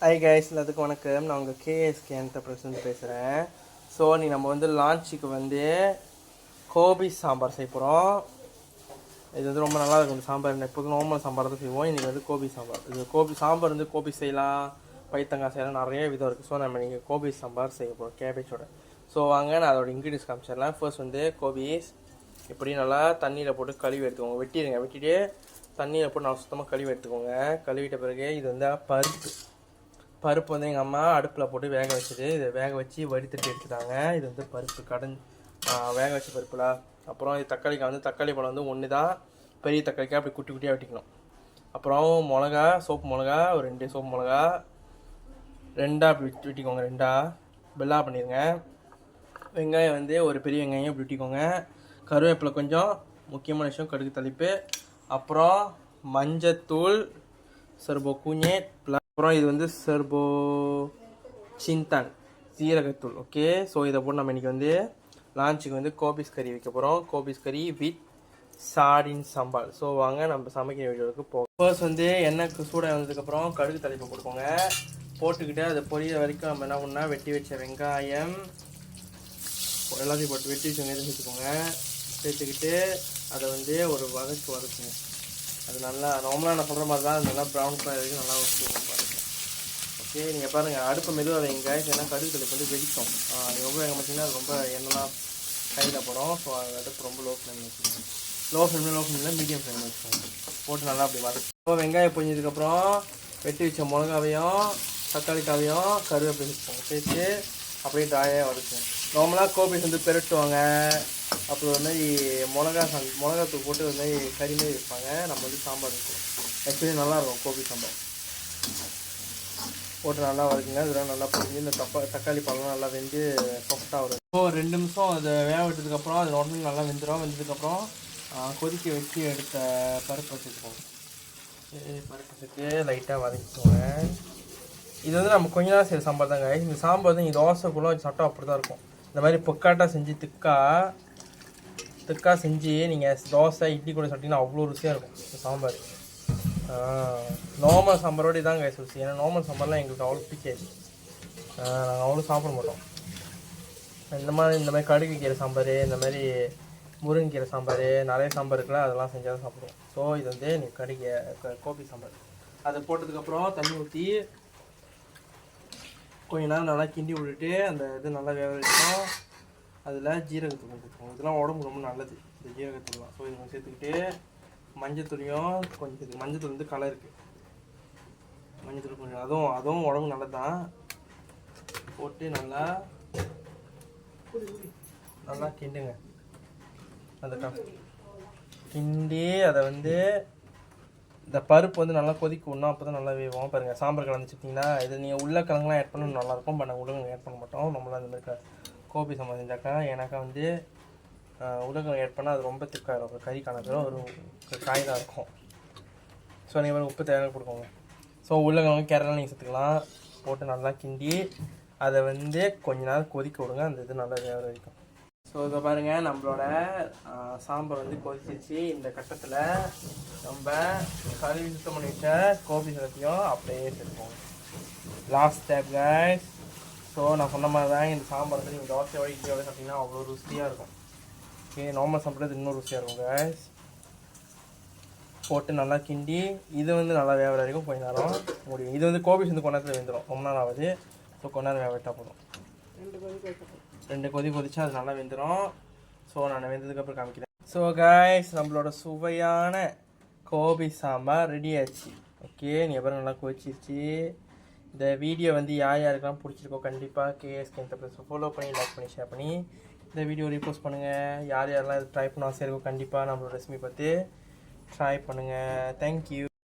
Hi guys, எல்லாத்துக்கும் வணக்கம். நான் உங்கள் கேஎஸ்கே என்டர்பிரைஸ்லேருந்து பேசுகிறேன். ஸோ நீ நம்ம வந்து லான்ச்சுக்கு வந்து கோபி சாம்பார் செய்ய போகிறோம். இது வந்து ரொம்ப நல்லா இருக்கும். இந்த சாம்பார் எப்போதும் நார்மல் சாம்பார் தான் செய்வோம். இன்றைக்கி வந்து கோபி சாம்பார். இது கோபி சாம்பார் வந்து கோபி செய்யலாம், பைத்தங்காய் செய்யலாம், நிறைய விதம் இருக்குது. ஸோ நம்ம இன்றைக்கி கோபி சாம்பார் செய்ய போகிறோம் கேபேஜோட. ஸோ வாங்க நான் அதோட இன்க்ரீடியன்ஸ் காமிச்சிடலாம். ஃபர்ஸ்ட் வந்து கோபிஸ் இப்படி நல்லா தண்ணியில் போட்டு கழுவி எடுத்துக்கோங்க. வெட்டிட்டு தண்ணியில் போட்டு நல்லா சுத்தமாக கழுவி எடுத்துக்கோங்க. கழுவிட்ட பிறகு இது வந்து பருப்பு வந்து எங்கள் அம்மா அடுப்பில் போட்டு வேக வச்சுட்டு இதை வேக வச்சு வடித்துட்டு எடுத்துட்டாங்க. இது வந்து பருப்பு வேக வச்ச பருப்புல. அப்புறம் இது தக்காளி பழம் வந்து ஒன்று தான், பெரிய தக்காளிக்காய் அப்படி குட்டி குட்டியாக வெட்டிக்கணும். அப்புறம் மிளகா, சோப்பு மிளகா ஒரு 2 சோப்பு மிளகா 2 அப்படி வெட்டிக்கோங்க. 2 பெல்லா பண்ணிடுங்க. வெங்காயம் வந்து ஒரு பெரிய வெங்காயம் இப்படி வெட்டிக்கோங்க. கருவேப்பிலை கொஞ்சம், முக்கியமான விஷயம் கடுகு தாளிப்பு. அப்புறம் மஞ்சத்தூள் சர்போ குஞ்சேட், அப்புறம் இது வந்து சர்போ சின்தான் சீரகத்தூள். ஓகே, ஸோ இதை போட்டு நம்ம இன்றைக்கி வந்து லான்ச்சுக்கு வந்து கோபிஸ் கறி வைக்க போகிறோம். கோபிஸ் கறி வித் சாடின் சம்பால். ஸோ வாங்க நம்ம சமைக்கிற வீடியோவுக்கு போகும். ஃபர்ஸ்ட் வந்து எண்ணெய்க்கு சூடாக வந்ததுக்கப்புறம் கடுகு தாளிப்பு கொடுப்போங்க. போட்டுக்கிட்டு அதை பொரியிற வரைக்கும் நம்ம என்ன பண்ணால் வெட்டி வச்ச வெங்காயம் எல்லாத்தையும் போட்டு வெட்டி வச்ச வெங்காயத்தை சேர்த்துக்கோங்க. சேர்த்துக்கிட்டு அதை வந்து ஒரு வதக்குங்க. அது நல்லா நார்மலாக நான் சொல்கிற மாதிரி தான், நல்லா ப்ரௌன் கலர் வரைக்கும் நல்லா வச்சுக்கோங்க பாருங்கள். ஓகே, நீங்கள் பாருங்கள், அடுப்பு மெதுவாக வைங்க. ஏன்னா கடுகு தலைப்பு வந்து வெடிக்கும். நீங்கள் ரொம்ப வைங்க பார்த்தீங்கன்னா அது ரொம்ப எண்ணெய்லாம் கையில் போகிறோம். ஸோ அது அடுப்பு ரொம்ப லோ ஃப்ளேமில் வச்சுக்கோங்க. லோ ஃப்ளேமில் மீடியம் ஃப்ளேமில் வச்சுக்கோங்க. போட்டு நல்லா அப்படி வதக்கும். இப்போ வெங்காயம் பொரிஞ்சதுக்கப்புறம் வெட்டி வச்ச மிளகாவையும் தக்காளிக்காவையும் கருவேப்பிலை வச்சுக்கோங்க. சேர்த்து அப்படியே ட்ராயாக வதக்குங்க. நார்மலாக கோபிஸ் வந்து பெரட்டுவாங்க, அப்புறம் ஒரு மாதிரி மிளகாத்தூள் போட்டு ஒரு மாதிரி கறி மாதிரி வைப்பாங்க. நம்ம வந்து சாம்பார் வைக்கிறோம். ஆக்சுவலி நல்லாயிருக்கும் கோபி சாம்பார். போட்டு நல்லா வதக்குங்க. இதெல்லாம் நல்லா பொரிஞ்சு இந்த தக்காளி பழம் நல்லா வெந்து சாஃப்டாக வரும். ஸோ 2 நிமிஷம் அதை வேக விட்டதுக்கப்புறம் அது நார்மலி நல்லா வெந்ததுக்கப்புறம் கொதிக்க வச்சு எடுத்த பருப்பு வச்சுருக்கோம். பருப்பு வச்சுட்டு லைட்டாக வதக்கிக்கோங்க. இது வந்து நம்ம கொஞ்ச நேரம் செய்கிற சாம்பார் தாங்க. இந்த சாம்பார் வந்து நீங்கள் தோசைக்குள்ளே வச்சு சாப்பிட்டா அப்படி தான் இருக்கும். இந்த மாதிரி பொக்காட்டாக செஞ்சு திக்கா செஞ்சு நீங்கள் தோசை இட்லி கூட சாப்பிட்டீங்கன்னா அவ்வளோ ருசியாக இருக்கும் இந்த சாம்பார். நார்மல் சாம்பாரோடு இதாங்க ருசி. ஏன்னா நார்மல் சாம்பார்லாம் எங்களுக்கு அவ்வளோ பிடிக்காது. நாங்கள் அவ்வளோ சாப்பிட மாட்டோம். இந்த மாதிரி கடுகு கீரை சாம்பார், இந்த மாதிரி முருங்கைக்கீரை சாம்பார், நிறைய சாம்பார் இருக்குல்ல, அதெல்லாம் செஞ்சால் தான் சாப்பிடுவோம். ஸோ இது வந்து நீங்கள் கோபி சாம்பார். அதை போட்டதுக்கப்புறம் தண்ணி ஊற்றி கொஞ்ச நேரம் நல்லா கிண்டி விட்டுட்டு அந்த இது நல்லா வேக வைக்கணும். அதில் ஜீரகத்தூள் சேர்த்துக்கோங்க. இதெல்லாம் உடம்பு ரொம்ப நல்லது, இந்த ஜீரகத்தூள்லாம். ஸோ இது சேர்த்துக்கிட்டு மஞ்சத்தூளையும் கொஞ்சம் சேர்த்து. மஞ்சத்தூள் வந்து கலர் இருக்குது, மஞ்சத்தூள் கொஞ்சம் அதுவும் உடம்பு நல்லது தான். போட்டு நல்லா கிண்டுங்க. அந்த கிண்டி அதை வந்து இந்த பருப்பு வந்து நல்லா கொதிக்க விடணும். அப்போ தான் நல்லா வேகும். பாருங்கள், சாம்பார் கலந்து வச்சுட்டிங்கன்னா இது நீங்கள் உருளைக்கிழங்குலாம் ஆட் பண்ணணும் நல்லாயிருக்கும். பட் நாங்கள் உருளைக்கிழங்கு ஆட் பண்ண மாட்டோம். நம்மளாம் அந்த மாதிரி கோபி சாம்பார் செஞ்சாக்கா ஏன்னாக்கா வந்து உருளைக்கிழங்கு ஆட் பண்ணால் அது ரொம்ப திக்காகிடும். கறி காணப்போ ஒரு காய் தான் இருக்கும். ஸோ நீங்கள் உப்பு தேவை கொடுக்கோங்க. ஸோ உருளைக்கிழங்கு கேரளாக நீங்கள் சேர்த்துக்கலாம். போட்டு நல்லா கிண்டி அதை வந்து கொஞ்ச நேரம் கொதிக்க விடுங்க. அந்த இது நல்லா வேக வரைக்கும். ஸோ இதை பாருங்கள், நம்மளோட சாம்பார் வந்து கொதிச்சிச்சு. இந்த கட்டத்தில் நம்ம கழுவி சுத்தம் பண்ணி வச்ச கோபி எல்லாத்தையும் அப்படியே சேர்த்துப்போம். Last step guys. ஸோ நான் சொன்ன மாதிரி தான் இந்த சாம்பார் வந்து நீங்கள் தோசையோட இட்லியோட சாப்பிட்டீங்கன்னா அவ்வளோ ருசியாக இருக்கும். ஓகே, நார்மல் சாப்பிட்றது இன்னும் ருசியாக இருக்கும் கைஸ். போட்டு நல்லா கிண்டி இது வந்து நல்லா வேக வரைக்கும் கொஞ்ச நேரம் முடியும். இது வந்து கோபி வந்து கொஞ்ச நேரத்தில் வெந்துடும். ரொம்ப நேரம் ஆகுது. ஸோ கொஞ்ச நேரம் வேக விட்டால் போதும். 2 கொதி கொதிச்சா அது நல்லா வெந்துடும். ஸோ நான் வெந்ததுக்கப்புறம் காமிக்கிறேன். ஸோ கைஸ், நம்மளோட சுவையான கோபி சாம்பார் ரெடி ஆச்சு. ஓகே, நீங்கள் அப்புறம் நல்லா கொதிச்சிருச்சு. இந்த வீடியோ வந்து யாருக்கெல்லாம் பிடிச்சிருக்கோ கண்டிப்பாக கேஎஸ்கே என்டர்பிரைஸ் ஃபாலோ பண்ணி, லைக் பண்ணி, ஷேர் பண்ணி இந்த வீடியோ ரீபோஸ்ட் பண்ணுங்கள். யாரெல்லாம் இது ட்ரை பண்ண ஆசையாக இருக்கோ கண்டிப்பாக நம்மளோட ரெசிபி பார்த்து ட்ரை பண்ணுங்கள். தேங்க்யூ.